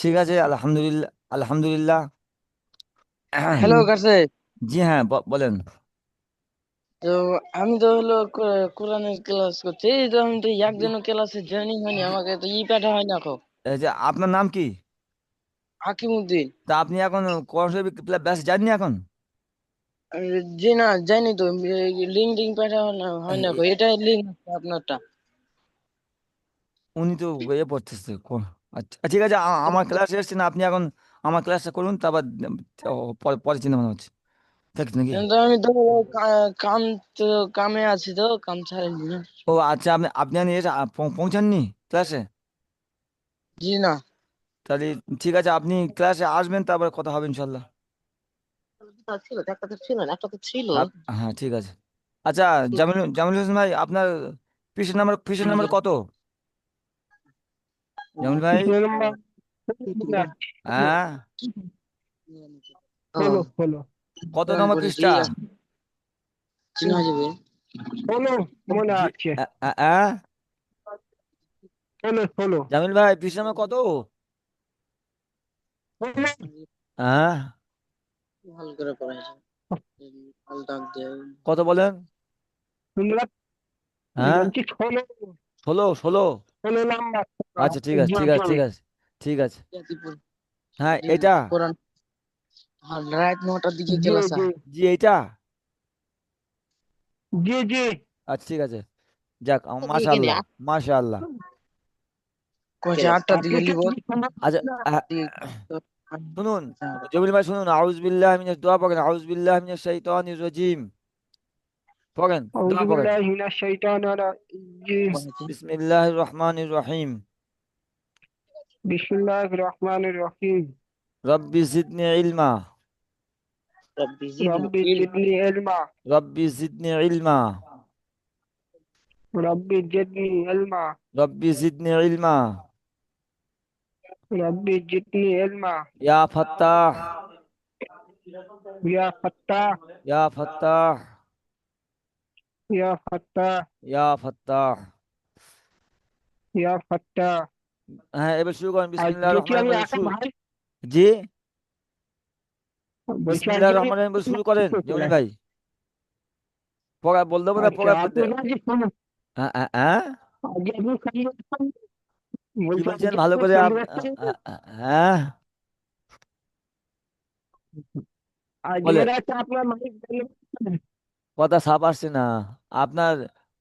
ঠিক আছে, আলহামদুলিল্লাহ। আলহামদুলিল্লাহ। হ্যালো কাছে। জি হ্যাঁ, বলেন। তো আমি তো হলো কোরআনের ক্লাস করছি। এই তো আমি তো একজনের ক্লাসে জয়েনিং হয়নি, আমাকে তো পাঠা হয় না এখন। এই যে আপনার নাম কি? হাকিম উদ্দিন। তা আপনি এখন কোরআন শরীফ ব্যাস যাননি এখন? জি না, যাইনি তো। লিঙ্ক টিঙ্ক পাঠা হয় না এখন। এ- এটাই লিঙ্ক আছে আপনারটা। উনি তো ইয়ে পড়তেছে আচ্ছা ঠিক আছে, আমার ক্লাসে এসেছেন আপনি এখন। আমার ক্লাসটা করুন, তারপর পরে পরে চিন্তা ভাবনা হচ্ছে, ঠিক আছে নাকি? কিন্তু আমি তো কাম তো কামে আছি, তো কাম ছাড়িনি না। ও আচ্ছা, আপনি আপনি এখন এসে পৌঁছাননি ক্লাসে? জি না। তাহলে ঠিক আছে, আপনি ক্লাসে আসবেন, তারপর কথা হবে ইনশাল্লাহ। ছিল একটা তো ছিল না, একটা তো ছিল। হ্যাঁ ঠিক আছে। আচ্ছা, জামিল জামিল হোসেন ভাই, আপনার পিসের নাম্বার কত? জামিল ভাই। হ্যাঁ। ও, ষোলো ষোলো কত কোরআন নম্বর পড়ে পৃষ্ঠা? ঠিক আছে, চিনা যাবে। ষোলো মনে জি। আছে। আ? ষোলো ষোলো জামিল ভাই, পৃষ্ঠা নাম্বার কত? ষোলো। হ্যাঁ। ভালো করে পড়াইছে, ভালো দাগ দেয়। কত বলেন? তোমরা হ্যাঁ। বলছি ষোলো। 16 16। 16 নাম্বার। আচ্ছা ঠিক আছে, জি ঠিক আছে, জি ঠিক আছে, ঠিক আছে। জাতিপুর হ্যাঁ দিন এটা। কোরআন। আর রাত 9টার দিকে জি ক্লাস জি হয়। জি এইটা। জি জি আচ্ছা ঠিক আছে। যাক, এখানে মাশাআল্লাহ। মাশাআল্লাহ। কইছে 8টার আপনি দিকে তো লিব। কি শোনা আচ্ছা, শুনুন। জমিল ভাই শুনুন, আউযু বিল্লাহি মিনাশ, দোয়া পড়েন, আউযু বিল্লাহি মিনাশ শাইতানির রাজিম। পড়েন, দোয়া আউযু পড়েন। বিল্লাহি মিনাশ শাইতানির রাজিম। বিসমিল্লাহির রহমানির রহিম। বিসমিল্লাহির রহমানির রহিম। রব্বি জিদনি ইলমা। রব্বি জিদনি রব্বি ইলম। জিদনি ইলমা। রব্বি জিদনি ইলমা। রব্বি জিদনি ইলমা। রব্বি জিদনি ইলমা। রব্বি জিদনি ইলমা। ইয়া ফাত্তাহ। ইয়া ফাত্তাহ। ইয়া ফাত্তাহ। ইয়া ফাত্তাহ। ইয়া ফাত্তাহ। ইয়া ফাত্তাহ। হ্যাঁ, এবার শুরু করেন, বিসমিল্লাহির আজকে কি রহমানির আমি রহিম একা শুরু। ভাই? জি। বলছি আজকে বিসমিল্লাহির আমি রহমানির রহিম বলে শুরু কি করেন করতে জমিল পারি? ভাই। পড়া বল দেবো না, আচ্ছা, আপনি আজকে শুনুন। হ্যাঁ হ্যাঁ হ্যাঁ। আজকে আপনি সঙ্গে কি বলছি বলছেন আজকে ভালো আপনি করে সঙ্গে যাচ্ছেন। হ্যাঁ। আজকে বলেন। রাতে আপনার মালিক বললেন, কথা সাফ আসছে না আপনার।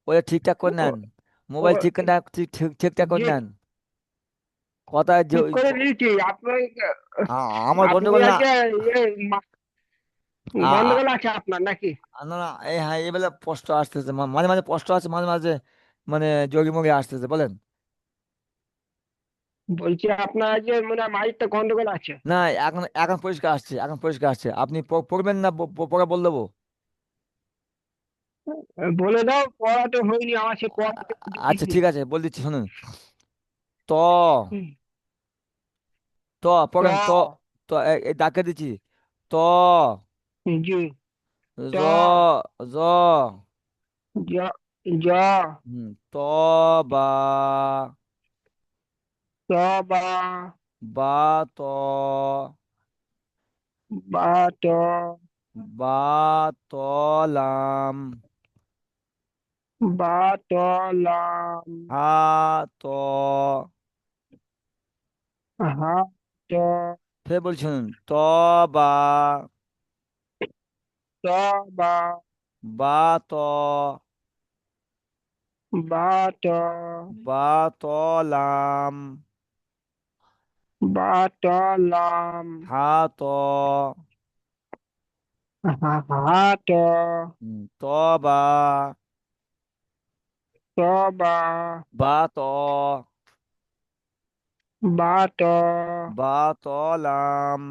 ওটা ঠিকঠাক করে ও নেন। ও মোবাইল ঠিক ঠিকঠাক করে যে নেন। কথা যে ঠিক করে দিয়েছি আপনার। আমার আপনি গন্ডগোল না। আজকে ইয়ে আ- আ- গন্ডগোল আছে আপনার নাকি? না না, এই হ্যাঁ, এবেলা স্পষ্ট আসতেছে, মাঝে মাঝে স্পষ্ট আছে, মাঝে মাঝে মানে যোগী মোগী আসতেছে, বলেন। বলছি আপনার আজকে মানে মালিকটা গন্ডগোল আছে। না, এখন এখন পরিষ্কার আসছে, এখন পরিষ্কার আসছে, আপনি পড়বেন না, পরে বল দেবো। বলে দাও, পড়া তো হয়নি আমার, সে পড়া তো আচ্ছা দিয়েছি। ঠিক আছে, বল দিচ্ছি শুনুন। ত হুম, ত পড়েন ত। ত তো এই ডাকে দিচ্ছি। ত। জি, ত জ। জ। জ জ ত। বা। ত বা বা। ত। বা ত বা। ত। লাম। বা ত লাম। হা। ত। হা ত ফের বলছি শুনুন, ত। বা। ত বা বা। ত। বা ত বা। ত। লাম। বা ত লাম। হা। ত। হা ত ত। বা। ত বা বা। ত। বা ত বা। ত। লাম।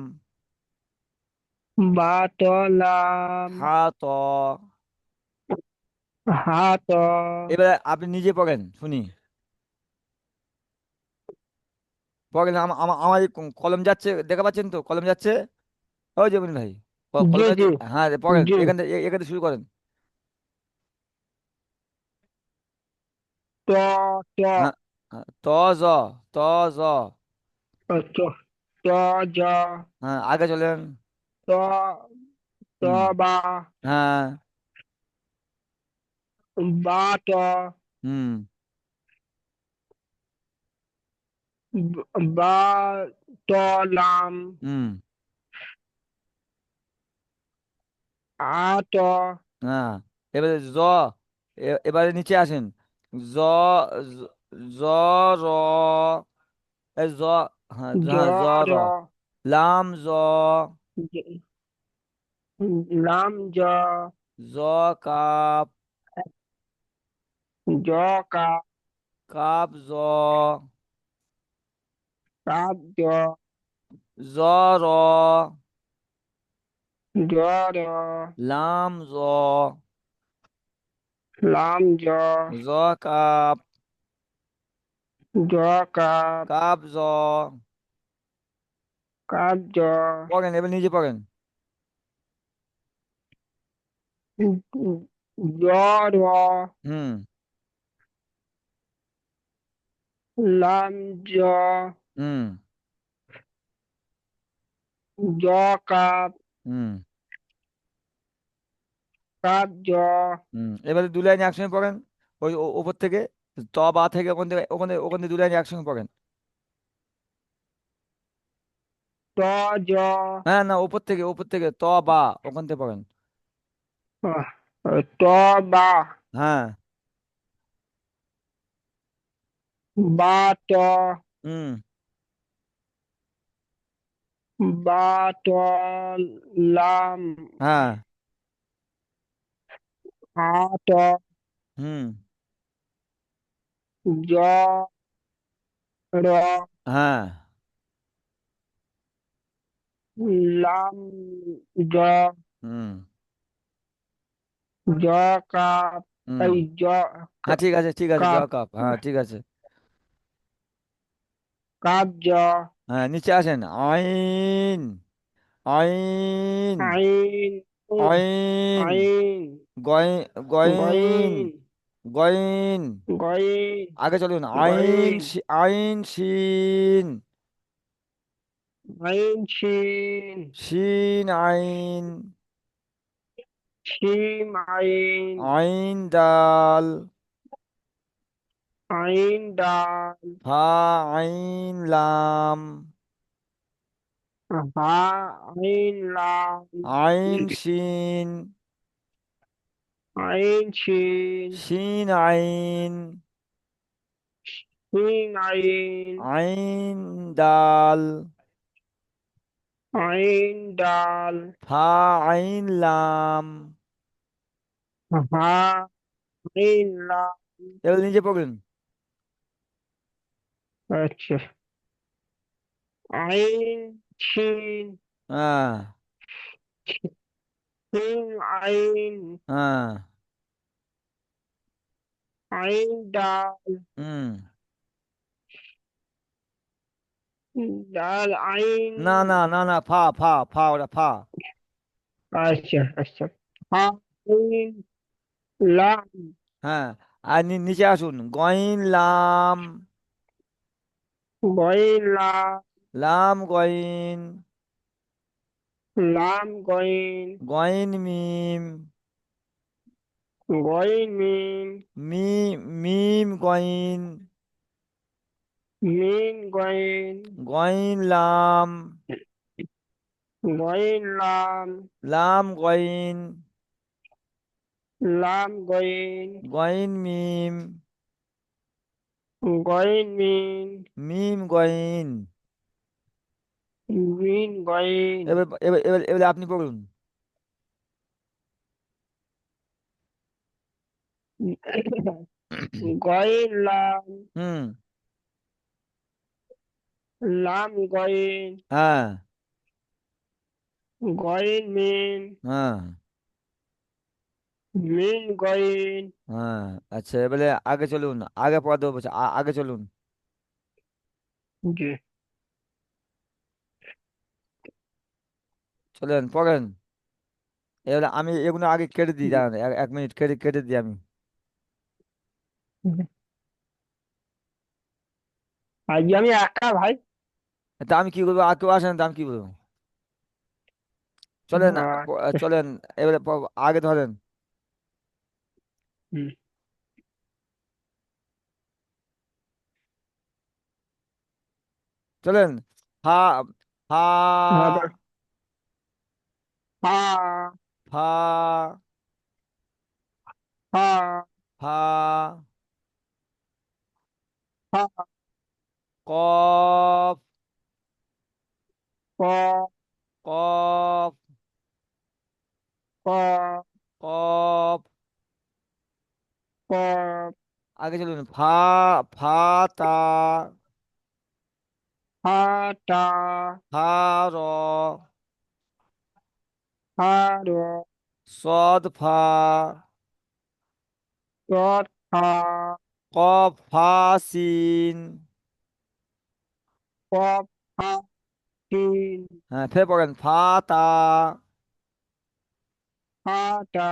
বা ত লাম। হা। ত। হা ত এবারে আপনি নিজে পড়েন শুনি। পড়েন, আমার এই কলম যাচ্ছে, দেখা পাচ্ছেন তো কলম যাচ্ছে? ওই যেমন ভাই, জি কলম যাচ্ছে, জি হ্যাঁ পড়েন, জি। এখান থেকে শুরু করেন। ত ত হ্যাঁ হ্যাঁ, ত। জ। ত। জ। ত ত জ হ্যাঁ আগে চলেন। ত ত হুম। বা হ্যাঁ। বা ট হুম। বা ট লাম হুম। আ ট হ্যাঁ এবারে এবারে নিচে আসেন। জ জ জ, র, জ, হ্যাঁ জ হ্যাঁ জ র, র লাম জ, জ- লাম জ জ কাপ, জ কা কাপ জ, কাপ জ জ র, জ র লাম জ, লাম জ জ কাপ, জ কাপ কাপ জ। কাপ জ পড়েন এবার নিজে পড়েন। জ র হুম। লাম জ হুম। জ কাপ হুম। কাপ জ হুম এবারে দু লাইন একসঙ্গে পড়েন। ওই ওপর থেকে, ত বা থেকে ওখানে ওখানে দু লাইন একসঙ্গে পড়েন। ত জ হ্যাঁ না ওপর থেকে ত বা ওখান থেকে পড়েন। ত বা হ্যাঁ। বা ট হুম। বা ট লাম হ্যাঁ। আ ট হুম। জ র হ্যাঁ। লাম জ হুম। জ কাপ হুম। এই জ হ্যাঁ ঠিক আছে ঠিক আছে জ কাপ কাপ, হ্যাঁ ঠিক আছে। কাপ জ হ্যাঁ নিচে আসেন। আইন, আইন, আইন আইন, আইন গয়, গয়িন, গইন গয়িন। গইন আগে চলুন। আইন গইন আইন শিন, আইন শিন শিন আইন, শিম আইন আইন দাল, আইন ডাল হা আইন লাম, হা আইন লাম আইন শিন, আইন শিন শিন আইন, শিন আইন আইন দাল, আইন ডাল ফা আইন লাম। হা আইন লাম এবার নিজে পড়ুন। আচ্ছা আইন শিন হ্যাঁ। শিন আইন হ্যাঁ। আইন ডাল হুম। ডাল আইন না না না না, ফা ফা ফা, ওটা ফা। আচ্ছা আচ্ছা হা আইন লাম হ্যাঁ আর নিচে আসুন। গইন লাম, গইন লাম লাম গইন, লাম গইন গইন মিম, গইন মিন মি মিম গইন, মিন গইন গইন লাম, গইন লাম লাম গইন, লাম গইন গইন মিম, গইন মিন মিম গইন। মিন গইন এবার আপনি পড়ুন। গইন লাম হুম। লাম গইন হ্যাঁ। গইন মিন হ্যাঁ। মিন গইন হ্যাঁ আচ্ছা এবারে আগে চলুন। আগে পড়া দেবো বলছে, আগে চলুন। জি চলেন পড়েন। এবারে আমি এগুলো আগে কেটে দিই, দাঁড়ান এক মিনিট কেটে কেটে দিই আমি। আজ আমি একা ভাই তা আমি কি করবো, আর কেউ আসেন, তা আমি কি বলবো? চলেন আচ্ছা। চলেন, এবারে আগে ধরেন। হুম। চলেন। হা হা আবার হা ফা হা ফা হা কফ ক কফ ক কফ। ক আগে চলুন। ফা তা হা টা হা র হা র সদ ফা ত থা কফ ফা সিন। ক ফা তিন হ্যাঁ, ফের পড়েন। ফা তা হা টা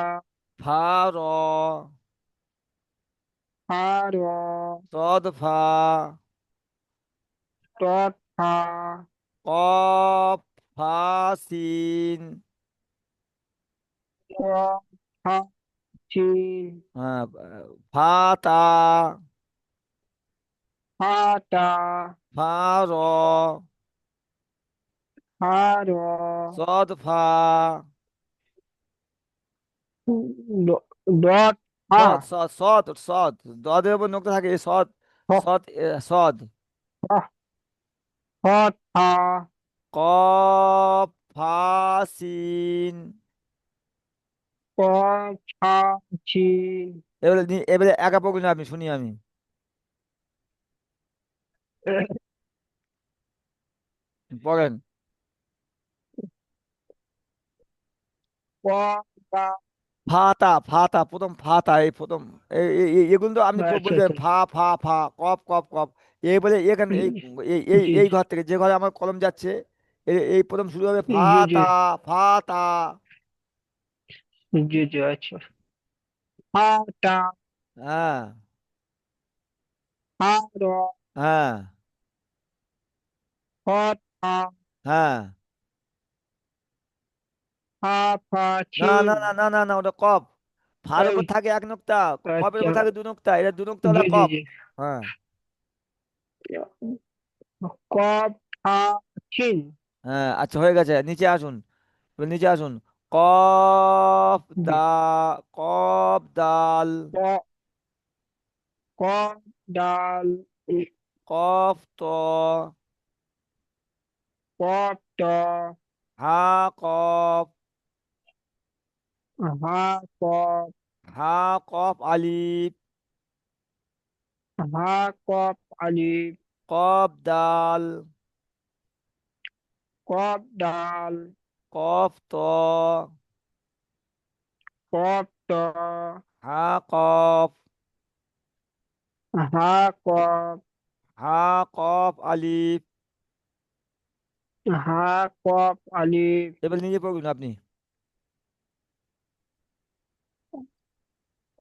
ফা র হা র সদ ফা ত থা কফ ফা সিন। ক ফা চিন হ্যাঁ, ফা তা হা টা ফা র হা র সদ ফা দত হা সদ সদ সদ সদ। দদের উপর নোক্তা থাকে, সদ সদ সদ। হ থা কফ ফা সিন। ক ফা চিন এবারে এবারে একা পড়ুন আপনি, শুনি আমি। পড়েন। ক দা ফাতা ফাতা, প্রথম ফাতা, এই প্রথম এগুলো তো আপনি আচ্ছা বলবেন। আচ্ছা ফা ফা ফা কপ কপ কপ। এই বলে এখান এই এই এই জি এই ঘর থেকে, যে ঘরে আমার কলম যাচ্ছে, এই প্রথম শুরু হবে জি জি ফাতা ফাতা। জি জি আচ্ছা হা টা হ্যাঁ হা র হ্যাঁ হ থা হ্যাঁ। হা ফা না চিন না না না না না, ওটা কপ। ফার এই উপর থাকে এক নুক্তা, কপের আচ্ছা উপর থাকে দু নুক্তা, এটা দু নুক্তা হলে জি জি কপ। জি হ্যাঁ ক ফা চিন হ্যাঁ। আচ্ছা, হয়ে গেছে, নিচে আসুন। এবার নিচে আসুন। কফ দা জি কফ দাল ক ক ডাল কফ ত ক ট হা কফ হা ক হা কফ আলিফ হা কপ আলিফ কফ দাল কপ ডাল কফ ত কপ ট হা কফ হা কপ হা কফ আলিফ। হা কপ আলিফ এবার নিজে পড়ুন আপনি।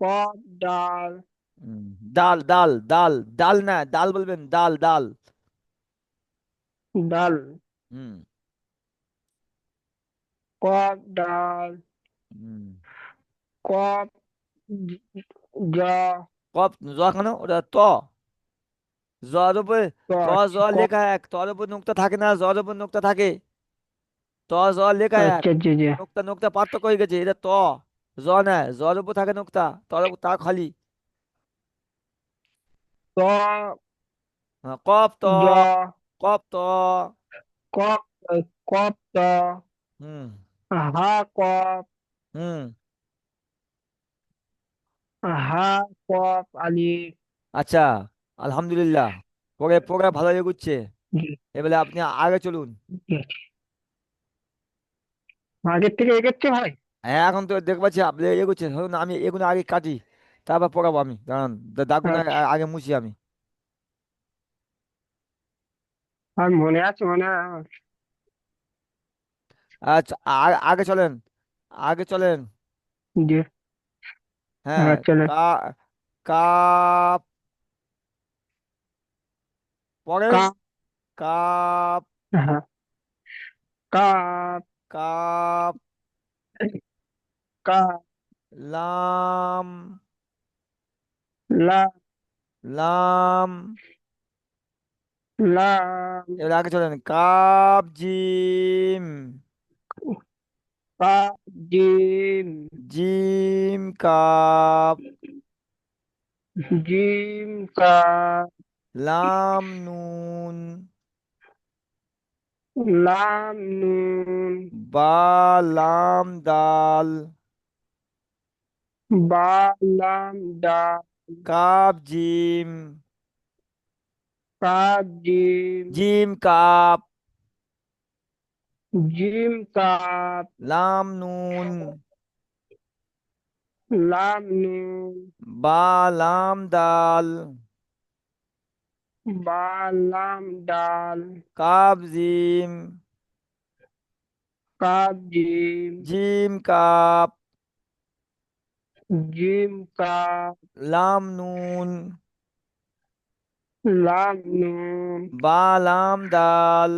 কপ ডাল হুম, দাল দাল দাল দাল না, দাল বলবেন, দাল দাল। ডাল হুম কপ ডাল হুম। কপ জ কফ জ কেন, ওটা ত। জর উপরে ট ত জ কপ লেখা এক, তর উপর নোক্তা থাকে না, জর উপর নোক্তা থাকে। ত জ লেখা এক, আচ্ছা জি জি নোক্তা নোক্তা পার্থক্য হয়ে গেছে, এটা ত। জ না, জর উপর থাকে নোক্তা, তা খালি। ট হ্যাঁ, কপ ত জ কপ ত। কপ কপ ট হুম হা কপ হুম। হা কপ আলিফ আচ্ছা, আলহামদুলিল্লাহ। পরে পরে ভালো এগুচ্ছে। জি এবারে আপনি আগে চলুন। জি আগের থেকে এগোচ্ছে ভাই হ্যাঁ, এখন তো দেখতে পাচ্ছি আপনি এগুচ্ছেন, ধরুন আমি এগুলো আগে কাটি, তারপর পড়াবো আমি, দাঁড়ান। দাগুন আচ্ছা আগে মুছি আমি। আর মনে আছে মনে হয় আমার। আচ্ছা, আগে চলেন, আগে চলেন। জি হ্যাঁ। চলে কা কাপ পড়েন। কা কাপ হ্যাঁ, কাপ, কাপ, কাপ, লাম, লাম, লাম। লাম, এবার আগে চলেন, cup gym, cup, gym, gym cup, gym, cup, লাম নুন, লাম, নুন, বা লাম দাল, বা, লাম, ডাল, cup gym, cup, gym, gym cup, gym, cup, লাম নুন, লাম, নুন, বা লাম দাল, বা, লাম, ডাল, cup gym, cup, gym, gym cup, gym, cup, লাম নুন, লাম, নুন, বা লাম দাল।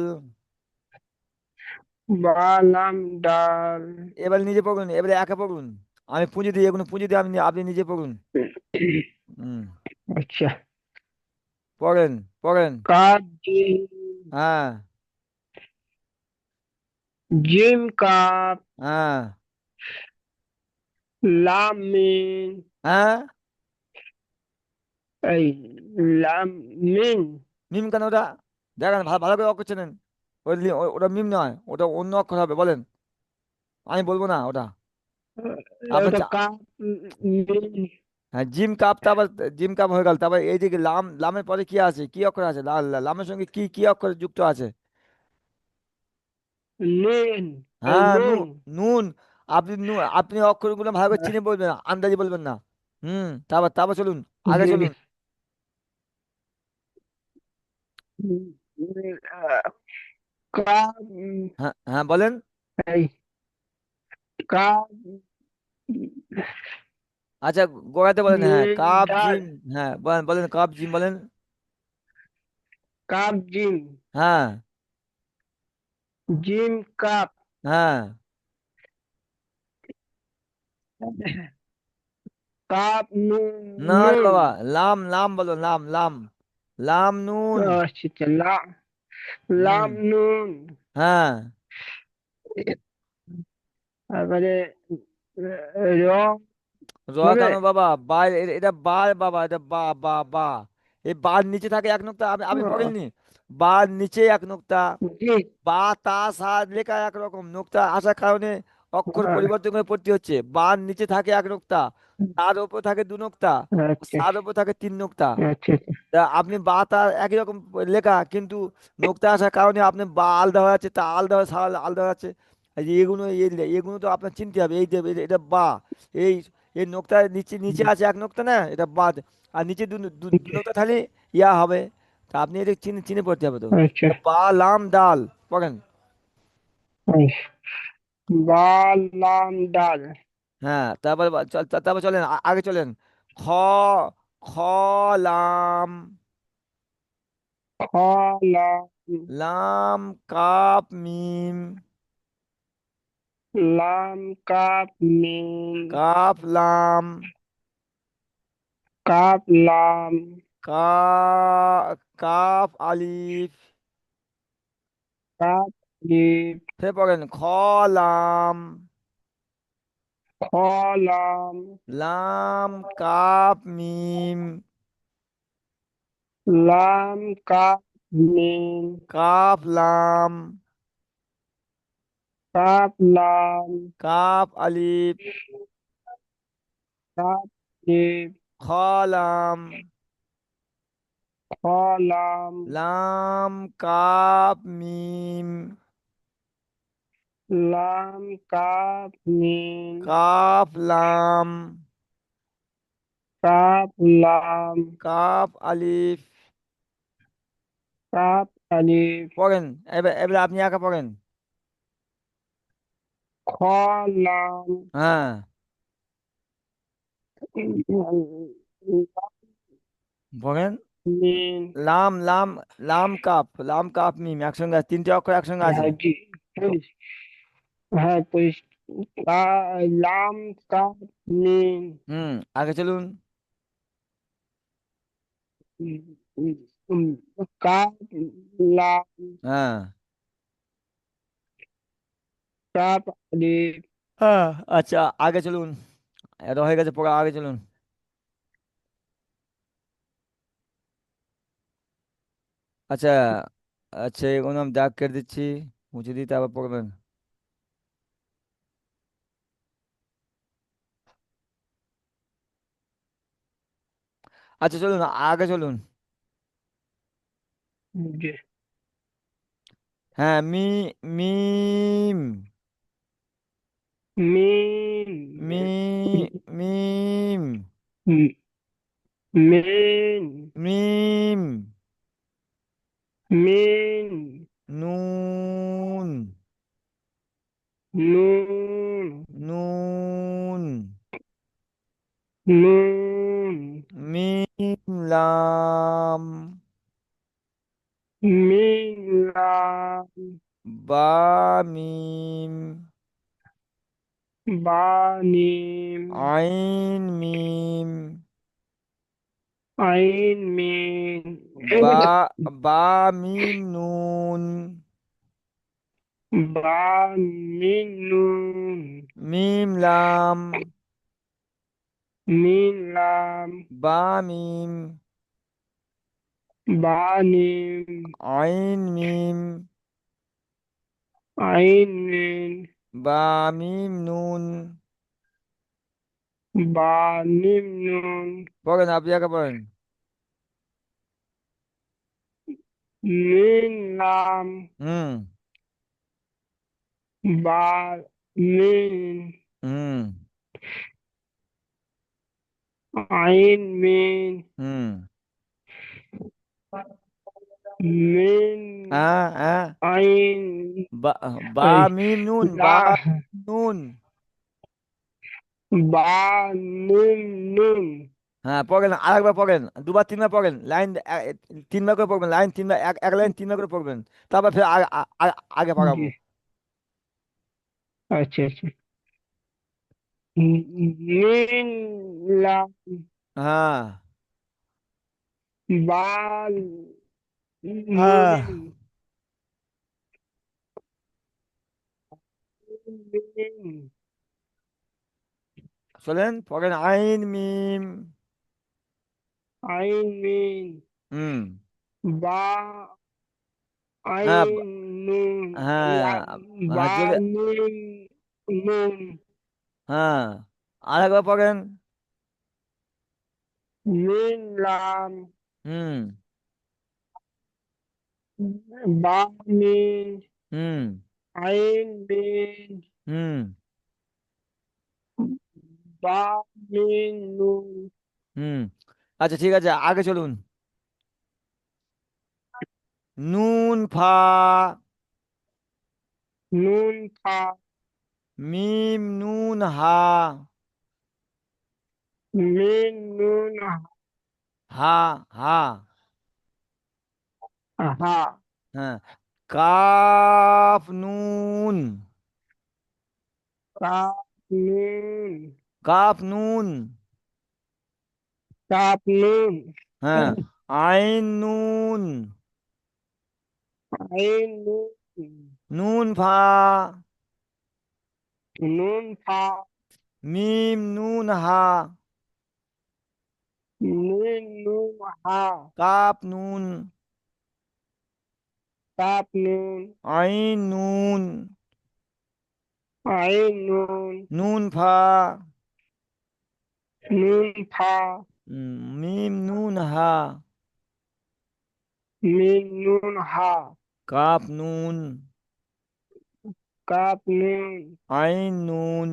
বা, লাম, ডাল। এবার নিজে পড়ুন, এবারে একা পড়ুন। আমি পুঁজি দিই, এগুলো পুঁজি দিয়ে আপনি নিজে পড়ুন। হুম, আচ্ছা, পড়েন, পড়েন। কাপ, জিম, হ্যাঁ, জিম, কাপ, হ্যাঁ, লাম, মিন, হ্যাঁ। এই লাম, মিন, মিম কেন ওটা? দেখেন, ভালো ভালো করে অক্ষর চেনেন। ওটা মিম নয়, ওটা অন্য অক্ষর হবে, বলেন। আমি বলবো না ওটা। আপনার ওটা কাপ, মিন, হ্যাঁ, জিম কাপ, তারপর জিম কাপ হয়ে গেল, তারপর এইদিকে লাম, লামের পরে কি আছে, কি অক্ষর আছে, লামের সঙ্গে কি কি অক্ষর যুক্ত আছে? নুন, হ্যাঁ, নুন, নুন। আপনি অক্ষরগুলো ভালো করে চিনে বলবেন, আন্দাজে বলবেন না। হুম, তারপর তারপর চলুন, আগে চলুন। কাপ, হ্যাঁ, হ্যাঁ, বলেন। এই কাপ, আচ্ছা, গোড়াতে বলেন, হ্যাঁ, মিন, কাপ ডাল, জিম। হ্যাঁ, বলেন, বলেন, কাপ জিম বলেন। কাপ, জিম, হ্যাঁ, জিম, কাপ, হ্যাঁ। কাপ, নুন, না রে নুন, বাবা, লাম, লাম বলো, লাম, লাম, লাম নুন। আচ্ছা, আচ্ছা, লাম, হুম, লাম, নুন, হ্যাঁ। তারপরে রং র হবে। কেন বাবা? বা, এটা বা বাবা, এটা বা, বা, বা। এই বার নিচে থাকে এক নোক্তা, আপনি পড়েননি? বার নিচে এক নোক্তা। জি, বা তা সা লেখা একরকম, নোক্তা আসার কারণে অক্ষর হ্যাঁ, পরিবর্তন করে পড়তে হচ্ছে। বার নিচে থাকে এক নোক্তা, তার উপর থাকে দু নোক্তা, আচ্ছা, তার উপর থাকে তিন নোক্তা। আচ্ছা, তা আপনি বা তা একই রকম লেখা, কিন্তু নোক্তা আসার কারণে আপনি বা আলাদা হয়ে যাচ্ছে, তা আলাদা হয়ে সা আলাদা হয়ে যাচ্ছে। এই যে এগুলো, এগুলো তো আপনার চিনতে হবে। এই যে এটা বা, এই এই নোক্তা নিচে নিচে আছে এক নোক্তা, না এটা বাদ। আর নিচে দু নোক্তা খালি ইয়া হবে। তা আপনি এটা চিনে চিনে পড়তে হবে তো। আচ্ছা, বা লাম ডাল পড়েন। আচ্ছা, বাল, লাম, ডাল, হ্যাঁ, তারপর তারপর চলেন, আগে চলেন। খ, খ লাম, খ, লাম, লাম কাপ মিম, লাম, কাপ, মিম, কাপ লাম, কাপ, লাম, কা কাপ আলিফ। কাপ, লিপ, ফের পড়েন, খ লাম, খ, লাম, লাম কাপ মিম, লাম, কাপ, মিম, কাপ লাম, কাপ, লাম, কাপ আলিফ, কাপ, লিপ, খ লাম, খ, লাম, লাম কাপ মিম, লাম, কাপ, মিম, কাপ লাম, কাপ, লাম, কাপ আলিফ। কাপ, আলিফ, পড়েন। এবার আপনি একা পড়েন। খ, লাম, হ্যাঁ, পড়েন। মিন। লাম লাম লাম কাপ মিম একসঙ্গে আছে, তিনটে অক্ষর একসঙ্গে আছে। হ্যাঁ জি, পড়েছি। হ্যাঁ পড়েছি। লাম কাপ মিন। হুম, আগে চলুন। উম, উম, উম, কাপ লাম হ্যাঁ। কাপ আলিফ। হ্যাঁ। আচ্ছা, আগে চলুন। এত হয়ে গেছে পড়া, আগে চলুন। আচ্ছা। আচ্ছা, এগুলো আমি দাগ কেটে দিচ্ছি, মুছে দিতে আবার পড়বেন। আচ্ছা চলুন, আগে চলুন। জি। হ্যাঁ, মিম মিন। মি মিম মিন। মিম মিন। নুন নুন। নুন নুন। মিম লাম মিলাম। বা মিম বানিম। আইন মিম আইন মিন। বা বা মিম নুন বামিনুন। মিম লাম মিলাম। বা মিম বানিম। আইন মিম আইন মিন। বা মিম নুন। বানিম নুন। পড়েন, আপনি আগে পড়েন। মিলাম। হুম বামিন। হুম আইন মিন। হুম। মিন। হ্যাঁ হ্যাঁ। আইন। বা বা এই মিম নুন লা। বা নুন। বানিম নুন। হ্যাঁ, পড়েন, আরেকবার পড়েন, দুবার তিনবার পড়েন, লাইন তিনবার করে পড়বেন, লাইন তিনবার, এক এক লাইন তিনবার করে পড়বেন। তারপর ফের আগে জি। পাকাবো। আচ্ছা আচ্ছা। মিলাম। হ্যাঁ বাল। হ্যাঁ। মিন। মিন। চলেন পড়েন, আইন মিম। আইন মিন। হুম। বা। হ্যাঁ আইন নুন। হ্যাঁ হ্যাঁ, বা জোরে। নিন নুন। হ্যাঁ, আরেকবার পড়েন। মিলাম। হুম বা মিন। হুম আইন মিন। হুম বা মিন নুন। হুম। আচ্ছা ঠিক আছে, আগে চলুন। নুন ফা নুন ফা। মিম নুন হা মিন নুন হা হা। হা। হ্যাঁ, কাফ নুন কাপ নুন। কাফ নুন। কাপ নুন। হ্যাঁ, আইন নুন আইন নুন। নুন ফা নুন ফা। মিম নুন হা মিন নুন হা। কাফ নুন কাপ নুন। আইন নুন আইন নুন। নুন ফা নুন ফা। মিম নুন হা মিন নুন হা। কাফ নুন কাপ নুন। আইন নুন।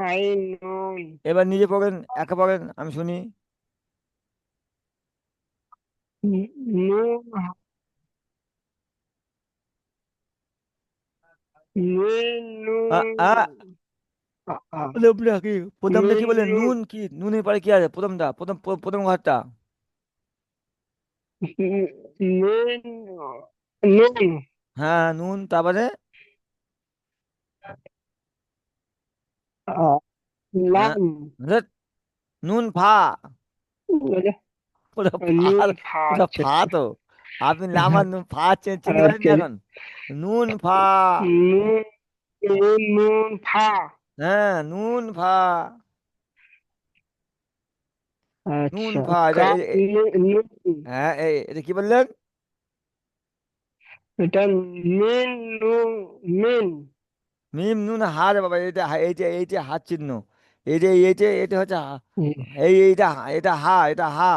আইন নুন। এবার নিজে পড়েন, একে পড়েন, আমি শুনি। নুন। মিন আ আ নুন। বলে আপনি কি প্রথমটা কি মিন বলে, নুন। নুন কি, নুনের পরে কি আছে প্রথমটা, প্রথম ঘরটা? নুন নুন হ্যাঁ নুন, তারপরে আহ, হ্যাঁ লাম ধ্যাৎ, নুন ফা। ওটা ওটা ফা, নুন ফা ওটা আচ্ছা ফা আচ্ছা তো। আপনি লাম আর নুন ফা চিনতে পারেন না আচ্ছা এখন? নুন ফা। নুন নুন ফা হ্যাঁ নুন ফা। নুন আচ্ছা ফা এটা কাপ নুন হ্যাঁ এটা কি বললেন? এটা মিন নুন মিন মিম নুন হা রে বাবা, এটা এইটা হাত চিহ্ন। এটা হচ্ছে এটা হা, এটা হা।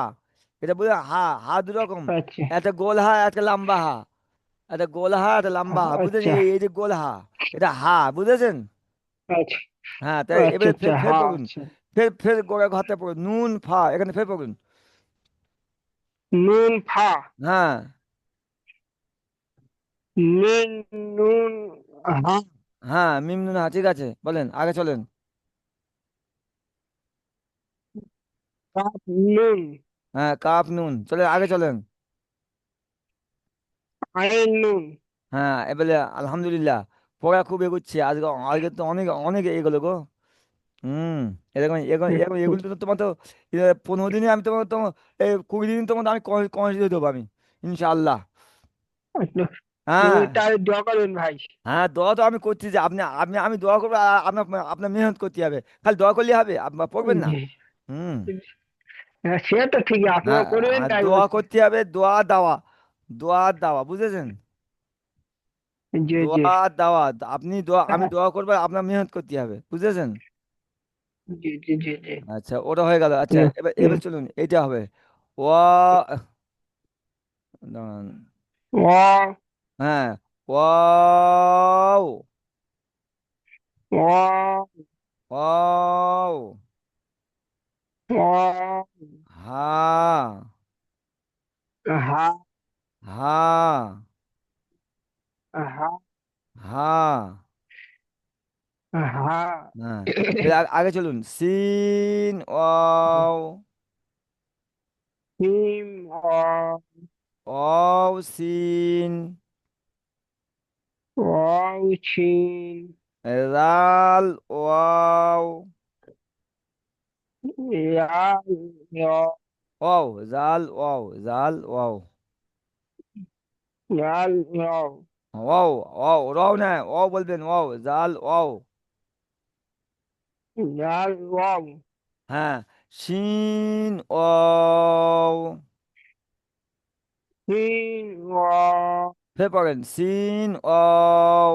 এটা বুঝলেন, হা হা দু রকম। আচ্ছা একটা গোল হা, একটা লম্বা হা। একটা গোল হা, একটা লম্বা হা, বুঝলেন? আচ্ছা এই যে গোল হা, এটা হা, বুঝেছেন? আচ্ছা হ্যাঁ, তাই আচ্ছা এবারে আচ্ছা ফের ফের হ্যাঁ পড়ুন। আচ্ছা ফের গোড়া ঘরটা পড়ুন, নুন ফা, এখানে ফের পড়ুন। নুন ফা হ্যাঁ মিন নুন হা হ্যাঁ মিম নুন হা, ঠিক আছে, বলেন আগে চলেন। কাপ নুন হ্যাঁ কাপ নুন, চলে আগে চলেন। আইন নুন হ্যাঁ এবারে আলহামদুলিল্লাহ, পড়া খুব এগোচ্ছে আজকে। আজকে তো অনেক অনেক এগোলো গো। হুম। এরকম এরকম এরকম এগুলো তো তোমার তো 15 দিনে আমি তোমার তোমার 20 দিন তোমার আমি কনসিডার দেবো আমি, ইনশাআল্লাহ। আচ্ছা, হ্যাঁ তাহলে দোয়া করবেন ভাই হ্যাঁ, দোয়া তো আমি করছি যে আপনি আপনি আমি দোয়া করবো, আর আপনার আপনার মেহনত করতে হবে। খালি দোয়া করলে হবে? আপনার পড়বেন না? জি হুম। হ্যাঁ, সে তো ঠিকই হ্যাঁ আপনারা করবেন আর তাই দোয়া বলছি করতে হবে, দোয়া দেওয়া, দোয়া দেওয়া, বুঝেছেন? জি জি দোয়া দেওয়া। আপনি দোয়া, আমি হ্যাঁ, দোয়া করবো, আপনার মেহনত করতে হবে, বুঝেছেন? জি জি জি জি আচ্ছা ওটা হয়ে গেল। আচ্ছা হুম, এবার হুম। এবার চলুন, এইটা হবে। ও, দাঁড়ান। ও হ্যাঁ ওয়াও। ও ওয়াও। ও হা। হা হা। হা হা। হা হ্যাঁ এবার আগে চলুন, সিন ওয়াও। হিম ও ওয়াও সিন। ও চিন রাল ওয়াও। ইয়া ইয়া ওয়াও জাল ওয়াও, জাল ওয়াও। ইয়াল ইয়াও ওয়াও ওয়াও, রাও না, ওয়াও বলবেন, ওয়াও জাল ওয়াও। ইয়াল ওয়াও হ্যাঁ শিন ওয়াও। হিম ও ফের পড়েন, সিন ওয়াও।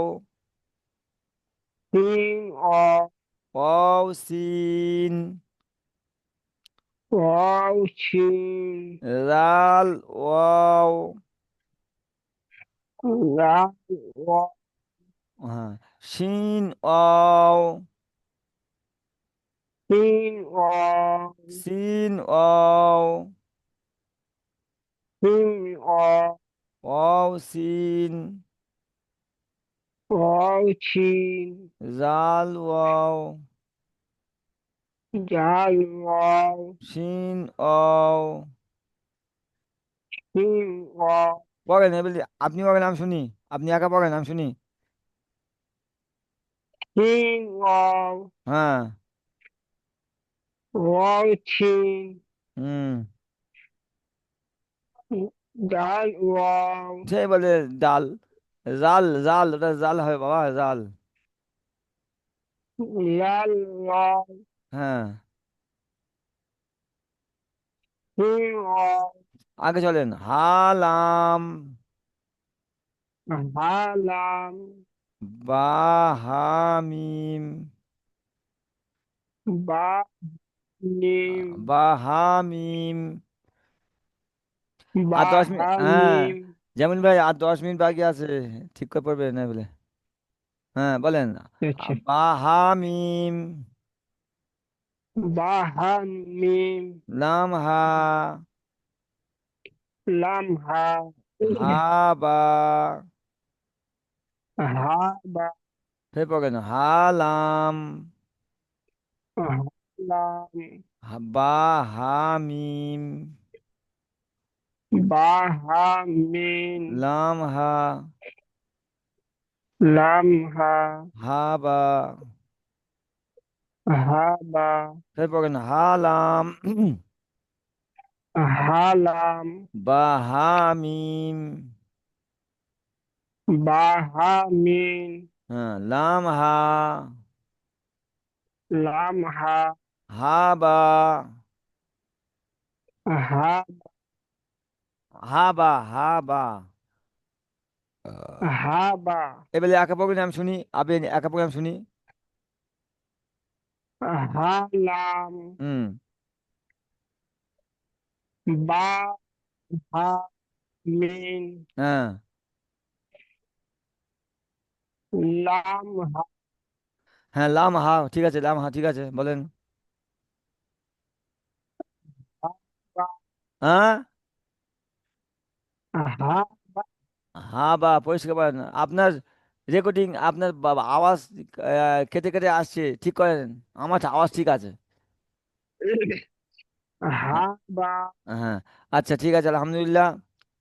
হিম ও ওয়াও সিন। ও চিন রাল ওয়াও। ইয়াল ও হ্যাঁ শিন ওয়াও। হিম ও সিন ওয়াও। হিম ও ওয়াও সিন। ও চিন জাল ওয়াও। ইয়াল ওয়াও শিন ওয়াও। হিম ও পড়েন এবার, আপনি পড়েন আমি শুনি। আপনি একা পড়েন আমি শুনি। হিম ও হ্যাঁ। ও চিন হুম। ইয়াল ওয়াও সেই বলে ডাল, জাল জাল, ওটা জাল হবে বাবা, জাল। ইয়াল ওয়াও হ্যাঁ হিম ও আগে চলেন, হালাম। হালাম বাহামিম। বা নিম বাহামিম। আর বা 10 মিনিট, হ্যাঁ। হামিম যেমন ভাই আর 10 মিনিট বাকি আছে, ঠিক করে পড়বে না বলে। হ্যাঁ বলেন, আচ্ছা বাহামিম। বা হামিম লাম হা। লাম হা হাবা। হা বা ফের পড়েন, হালাম। হালাম বাহামিম। বা হা মিম লাম হা, লাম হা হা বা, হা বা ফের পড়েন হা লাম, হা লাম বা হা মিম, বা হা মিম হ্যাঁ লাম হা, লাম হা হা বা, হা হা বা, হা বা। হা বা এবারে একা পড়বেন আমি শুনি, আপনি একা পড়ে আমি শুনি। হা লাম হুম। বা হা মিম হ্যাঁ, লাম হা হ্যাঁ লাম হা, ঠিক আছে, লাম হা ঠিক আছে, বলেন। বা হ্যাঁ, হা বা হ্যাঁ বা পরিষ্কার বলেন। আপনার রেকর্ডিং, আপনার আওয়াজ কেটে কেটে আসছে, ঠিক করেন। আমার আওয়াজ ঠিক আছে। হা হ্যাঁ, বা হ্যাঁ, আচ্ছা ঠিক আছে, আলহামদুলিল্লাহ।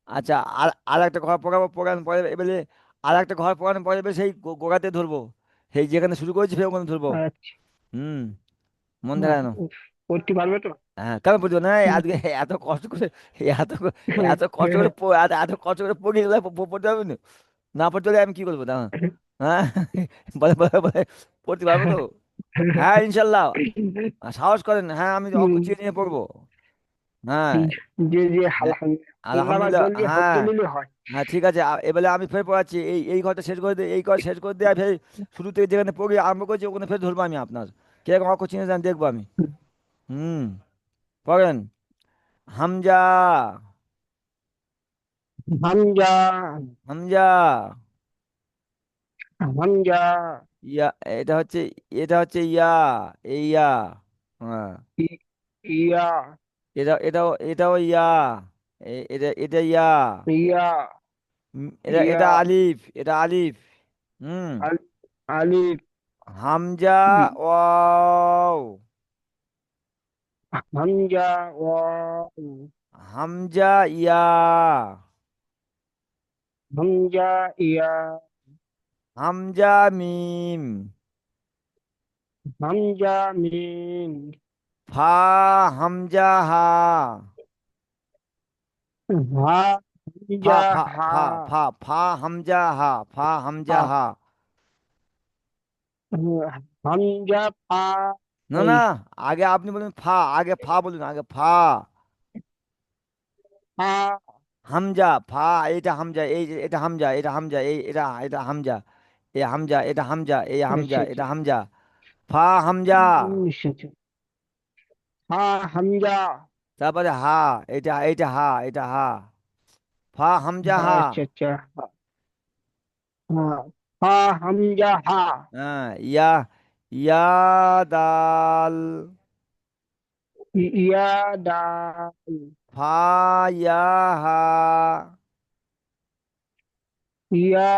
আচ্ছা, আর আর একটা ঘর পোড়াবো, পোড়ানো পরে এবারে আর একটা ঘর পোড়ানোর পরে এবারে সেই গোড়াতে ধরবো, সেই যেখানে শুরু করেছি ফের ওখানে ধরবো। আচ্ছা হুম, মন দেখা যেন। করতে পারবে তো? হ্যাঁ, কেন বুঝবো না? আজকে এত কষ্ট করে, এত এত কষ্ট করে এত কষ্ট করে পড়ে গেলে পড়তে পারবে না? না পড়তে হলে আমি কি করবো দাঁড়া। হ্যাঁ, বলে বলে বলে, পড়তে পারবো তো? হ্যাঁ ইনশাল্লাহ। সাহস করেন, হ্যাঁ আমি অঙ্ক চেয়ে নিয়ে পড়বো। হ্যাঁ, জি জি এ- আল্লাহ আলহামদুলিল্লাহ। জলদি হ্যাঁ, দিলে হয়। হ্যাঁ ঠিক আছে, এবারে আমি ফের পড়াচ্ছি, এই এই ঘরটা শেষ করে দিয়ে, এই ঘর শেষ করে দিয়ে ফের শুরু থেকে যেখানে পড়ি আরম্ভ করছি ওখানে ফের ধরবো আমি আপনার। কিরকম অঙ্ক চিনে যান দেখবো আমি। হুম, পড়েন। হামজা, হামজা হামজা, হামজা ইয়া, এটা হচ্ছে, এটা হচ্ছে ইয়া, এই ইয়া। হ্যাঁ, ই- ইয়া এটাও এটাও ইয়া, এটা এটা ইয়া। ইয়া এটা ইয়া এটা আলিফ, এটা আলিফ। হুম, আল- আলিফ হামজা, ওয়াও, হামজা ওয়াও হামজা ইয়া, হামজা ইয়া হামজা মিম, হামজা মিম ফা হামজা হা, হা ফা হামজা ফা হা ফা ফা ফা হামজা হা, ফা হামজা হা হা। হামজা পা না এই না, আগে আপনি বলুন ফা, আগে ফা বলুন, আগে ফা। পা হামজা, ফা, এটা হামজা, এই এটা হামজা, এটা হামজা, এই এটা এটা হামজা, এ হামজা, এটা হামজা, এই হামজা, আচ্ছা এটা আচ্ছা হামজা। ফা হামজা, আচ্ছা হা হামজা তারপরে হা, এটা এটা হা, এটা হা। ফা হামজা হা। আচ্ছা আচ্ছা হা হা হামজা হা হ্যাঁ, ইয়া, ইয়া দাল, ইয়া দাল ফা ইয়া হা। ইয়া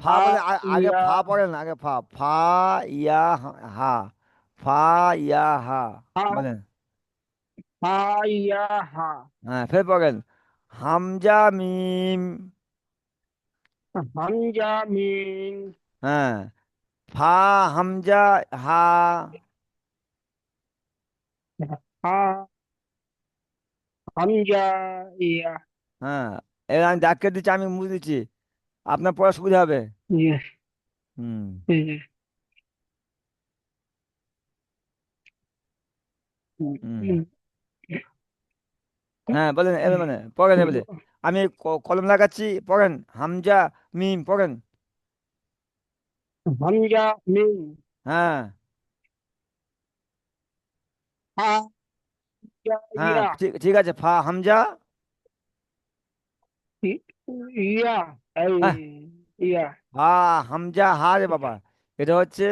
ফা হা বলে আগে ইয়া ফা পড়েন, আগে ফা, ফা ইয়া হা, ফা ইয়া হা, হা বলেন। হা ইয়া হা হ্যাঁ, ফের পড়েন। হামজা মিম, হামজা মিম হ্যাঁ, ফা হামজা হা। হা হামজা ইয়া হ্যাঁ, এবার আমি দাগ কেটে দিচ্ছি, আমি মুছে দিচ্ছি, আপনার পড়া সুবিধা হবে। ইয়া হুম, হুম, হ্যাঁ বলেন, এবার মানে পড়েন এবারে। আমি কলম লাগাচ্ছি, পড়েন। হামজা মিম পড়েন। হামজা মিম হ্যাঁ, হা হ্যাঁ ইয়া ঠিক ঠিক আছে, ফা হামজা, ইয়া এই হ্যাঁ, ইয়া ফা হামজা হা রে বাবা। এটা হচ্ছে,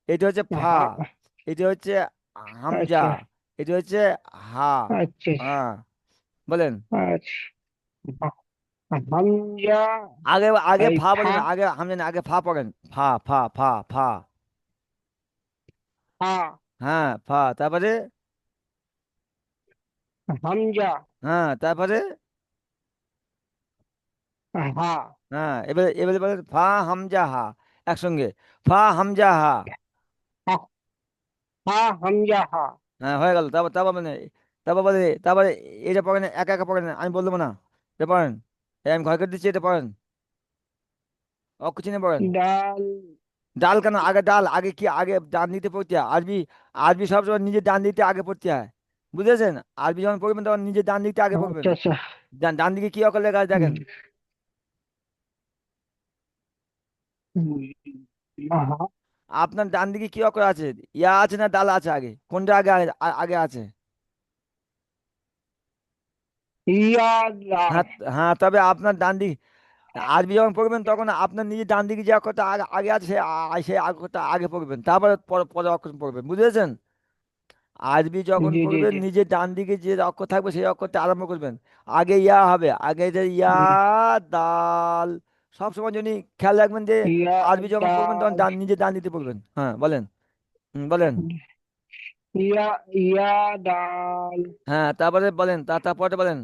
এটা হচ্ছে ফা, হা এটা হচ্ছে হামজা, আচ্ছা এটা হচ্ছে হা। আচ্ছা হ্যাঁ, বলেন। আচ্ছা হামজা আগে আগে এই ফা ফা বলেন, আগে হামজা না, আগে ফা পড়েন। ফা ফা ফা ফা। ফা হ্যাঁ, ফা, তারপরে, হামজা হ্যাঁ তারপরে, হা হ্যাঁ, এবারে এবারে বলেন ফা হামজা হা, একসঙ্গে ফা হামজা হা। হা হা হামজা হা। হ্যাঁ, হয়ে গেল। তারপর তারপর মানে, তারপরে এটা পড়েন, একা একা পড়েন, আমি বলবো না। এটা পড়েন, এই আমি ঘর করে দিচ্ছি, এটা পড়েন, অক্ষর চিহ্নে পড়েন। ডাল। ডাল কেন আগে? ডাল আগে কি? আগে ডান দিতে পড়তে হয় আরবি। আরবি সবসময় নিজে ডান দিতে আগে পড়তে হয়, বুঝেছেন? আরবি যখন পড়বেন তখন নিজে ডান দিকটা আগে পড়বেন। আচ্ছা আচ্ছা। ডান ডান দিকে কি অক্ষর লেখা আছে দেখেন। হা আপনার ডান দিকে কি অক্ষর আছে? ইয়া আছে না ডাল আছে? আগে কোনটা আগে আগে আছে? ইয়া ডাল। হ্যাঁ, হ্যাঁ, তবে আপনার ডান দিক, আরবি যখন পড়বেন তখন আপনার নিজে ডান দিকে যে অক্ষরটা আগে আগে আছে সেই অক্ষরটা আগে পড়বেন, তারপরে পরে পরে অক্ষর পড়বেন, বুঝেছেন? আরবি যখন জি জি পড়বেন জি। নিজে ডান দিকে যে অক্ষর থাকবে সেই অক্ষরটা আরম্ভ করবেন। আগে ইয়া হবে, আগে যে ইয়া, দাল। সব সময় যদি খেয়াল রাখবেন যে ইয়া আরবি যখন পড়বেন তখন ডাল। নিজে ডান দিতে পড়বেন। হ্যাঁ, বলেন। বলেন। ইয়া ইয়া ডাল। হ্যাঁ, তারপরে বলেন, তারপরে বলেন।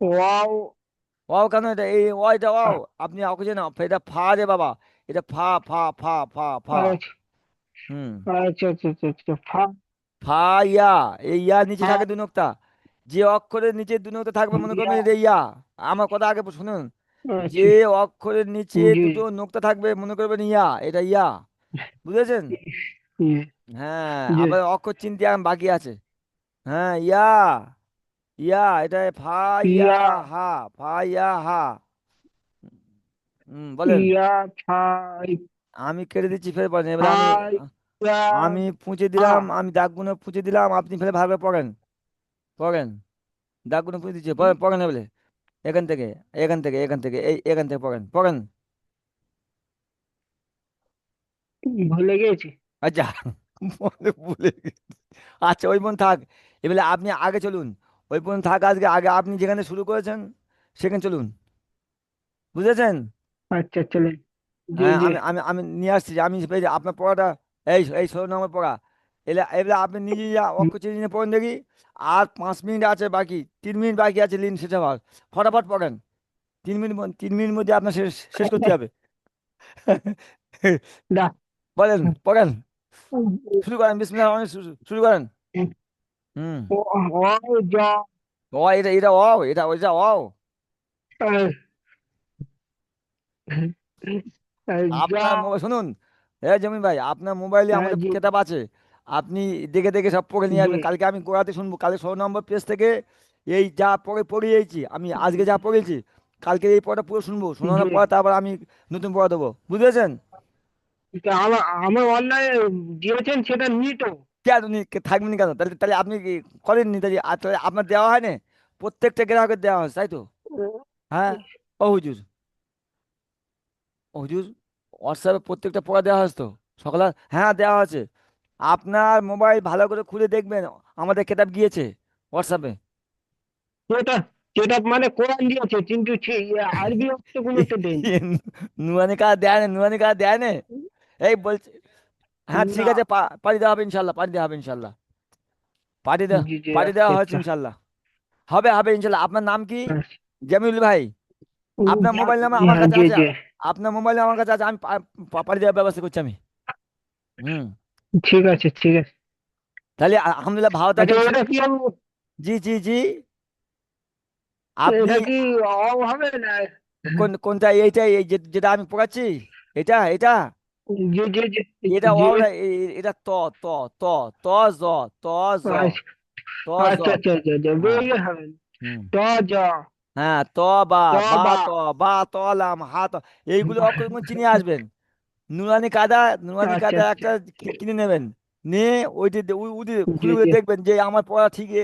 ওয়াও। ওয়াও কেন? এটা এই এটা ওয়াও, আপনি অকুঝে না, এটা ফা রে বাবা। এটা ফা ফা ফা ফা ফা। আচ্ছা হুম। আচ্ছা আচ্ছা আচ্ছা আচ্ছা। ফা ফা ইয়া, এই ইয়ার নিচে ফা থাকে দু নোক্তা। যে অক্ষরের নিচে দু নোক্তা থাকবে মনে করবেন ইয়া। এটা ইয়া। আমার কথা আগে শুনুন। যে আচ্ছা। অক্ষরের নিচে জি দুটো নোক্তা থাকবে মনে করবেন ইয়া, এটা ইয়া, বুঝেছেন? জি হ্যাঁ, জি। আবার অক্ষর চিনতে এখন বাকি আছে। হ্যাঁ, ইয়া, ইয়া, এটা ফা ইয়া ইয়া হা, ফা ইয়া হা। বলেন। ইয়া ফাই আমি কেটে দিচ্ছি, ফের বলেন। এবারে আমি ফাই ইয়া আমি পুঁছে হা। দিলাম, আমি দাগগুলো পুঁছে দিলাম, আপনি ফেলে ভালো করে পড়েন। পড়েন, দাগগুলো পুঁছে দিচ্ছি, পড়েন পড়েন এবারে। এখান থেকে, এখান থেকে এখান থেকে পড়েন পড়েন। ভুলে গেছি। আচ্ছা, মনে ভুলে গেছি। আচ্ছা, ওই মন থাক। এবারে আপনি আগে চলুন, ওই পর্যন্ত থাক। আজকে আগে আপনি যেখানে শুরু করেছেন সেখানে চলুন, বুঝেছেন? আচ্ছা চলেন। জি হ্যাঁ, জি। আমি আমি নিয়ে আসছি, আমি পেয়েছি আপনার পড়াটা। এই এই 16 নম্বর পড়া। এলে এবারে আপনি নিজে যা অক্ষর চিহ্ন নিয়ে পড়েন দেখি। আর 5 মিনিট আছে বাকি, 3 মিনিট বাকি আছে লিন শেষ হওয়ার। ফটাফট পড়েন। 3 মিনিট, 3 মিনিট মধ্যে আপনার শেষ শেষ করতে হবে। দা। বলেন, পড়েন, শুরু করেন, বিসমিল্লাহির রহমানির রহিম, শুরু করেন। হুম। ও ও যা। ও, এটা এটা ও, এটা ওইটা ও। যা। আপনার মোবাইল শুনুন, জমিন ভাই, আপনার মোবাইলে হ্যাঁ আমাদের জি কেতাব আছে। আপনি দেখে দেখে সব পড়ে নিয়ে জি। আসবেন, কালকে আমি কোরাতে শুনবো। কালকে 16 নম্বর পেজ থেকে এই যা পড়িয়েছি আমি, আজকে যা পড়েছি, কালকে এই পড়াটা পুরো শুনবো, জি। শোনানোর পর তারপর আমি নতুন পড়া দেবো, বুঝেছেন? তা আমার আমার অনলাইনে দিয়েছেন সেটা নিই তো। কেন থাকবেন কেন? তাহলে তাহলে আপনি কি করেননি? তাহলে তাহলে আপনার দেওয়া হয় না? প্রত্যেকটা গ্রাহকের দেওয়া হয়, তাই তো? হ্যাঁ। ও হুজুর, ও হুজুর, হোয়াটসঅ্যাপে প্রত্যেকটা পড়া দেওয়া হয়েছে তো সকালে? হ্যাঁ, দেওয়া আছে। আপনার মোবাইল ভালো করে খুলে দেখবেন, আমাদের কেতাব গিয়েছে হোয়াটসঅ্যাপে। সেটা সেটা মানে কোরআন দিয়েছে কিন্তু আরবি অর্থ কোনো তো দেয়নি। নুয়ানি কাজ দেয় না, নুয়ানি কাজ দেয় না। এই বলছে। হ্যাঁ, ঠিক না। আছে, পাঠিয়ে দেওয়া হবে ইনশাল্লাহ, পাঠিয়ে দেওয়া হবে ইনশাল্লাহ। পাঠিয়ে দেওয়া জি জি পাঠিয়ে আচ্ছা দেওয়া হয়েছে আচ্ছা। ইনশাল্লাহ। হবে হবে ইনশাল্লাহ। আপনার নাম কি? আচ্ছা। জামিল ভাই। আপনার মোবাইল নাম্বার আমার হ্যাঁ কাছে জি আছে। জি। আপনার মোবাইল আমার কাছে আছে, আমি পাঠিয়ে দেওয়ার ব্যবস্থা করছি আমি। হুম। ঠিক আছে ঠিক আছে। তাহলে আলহামদুলিল্লাহ, ভালো আচ্ছা থাকেন। এটা কি জি জি জি। আপনি এটা কি হবে না? কোনটা? এইটা, যেটা আমি পড়াচ্ছি, এটা এটা জি জি জি এটা জি। এটা ত ত ত জ, ত জ, আচ্ছা ত জ। আচ্ছা আচ্ছা আচ্ছা আচ্ছা, হ্যাঁ। বেরিয়ে হবে। হুম। ত জ। হ্যাঁ, বা, ত বা বা। ত, বা তলাম হাত, এইগুলো অক্ষরগুলো চিনে আসবেন। নুরানি কাদা, নুরানি আচ্ছা কাদা আচ্ছা। একটা কিনে নেবেন। নিয়ে ওইটি খুলে জি খুলে জি। দেখবেন যে আমার পড়া ঠিক